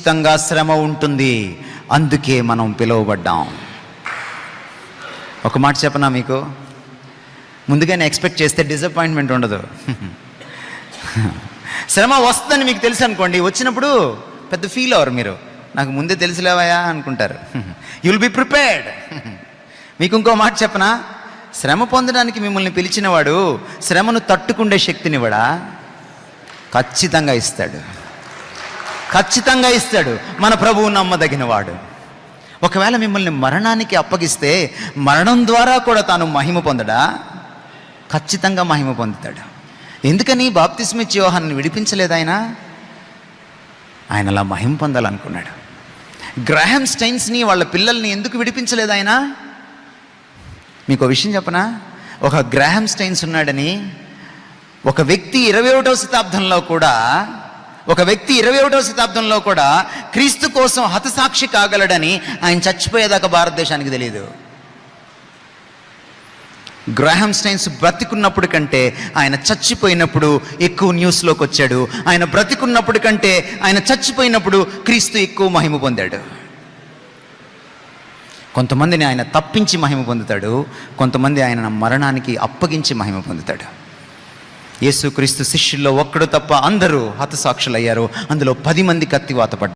ఖచ్చితంగా శ్రమ ఉంటుంది. అందుకే మనం పిలువబడ్డాం. ఒక మాట చెప్పనా మీకు, ముందుగానే ఎక్స్పెక్ట్ చేస్తే డిసప్పాయింట్మెంట్ ఉండదు. శ్రమ వస్తుందని మీకు తెలుసు అనుకోండి, వచ్చినప్పుడు పెద్ద ఫీల్ అవ్వరు మీరు. నాకు ముందే తెలుసులేవయా అనుకుంటారు. You will be prepared. మీకు ఇంకో మాట చెప్పనా, శ్రమ పొందడానికి మిమ్మల్ని పిలిచినవాడు శ్రమను తట్టుకుండే శక్తినివ్వడా? ఖచ్చితంగా ఇస్తాడు, ఖచ్చితంగా ఇస్తాడు. మన ప్రభువు నమ్మదగినవాడు. ఒకవేళ మిమ్మల్ని మరణానికి అప్పగిస్తే మరణం ద్వారా కూడా తాను మహిమ పొందడా? ఖచ్చితంగా మహిమ పొందుతాడు. ఎందుకని బాప్తిస్మిచ్చి యోహాన్ని విడిపించలేదు ఆయన? ఆయన అలా మహిమ పొందాలనుకున్నాడు. గ్రాహం స్టైన్స్ని వాళ్ళ పిల్లల్ని ఎందుకు విడిపించలేదు ఆయన? మీకు విషయం చెప్పనా, ఒక గ్రాహం స్టైన్స్ ఉన్నాడని ఒక వ్యక్తి 21వ శతాబ్దంలో కూడా క్రీస్తు కోసం హతసాక్షి కాగలడని ఆయన చచ్చిపోయేదాకా భారతదేశానికి తెలియదు. గ్రాహం స్టైన్స్ బ్రతికున్నప్పుడు కంటే ఆయన చచ్చిపోయినప్పుడు ఎక్కువ న్యూస్లోకి వచ్చాడు. ఆయన బ్రతికున్నప్పుడు కంటే ఆయన చచ్చిపోయినప్పుడు క్రీస్తు ఎక్కువ మహిమ పొందాడు. కొంతమందిని ఆయన తప్పించి మహిమ పొందుతాడు, కొంతమంది ఆయన మరణానికి అప్పగించి మహిమ పొందుతాడు. యేసుక్రీస్తు శిష్యుల్లో ఒక్కడు తప్ప అందరూ హతసాక్షులయ్యారు. అందులో 10 మంది కత్తివాత పడ్డారు.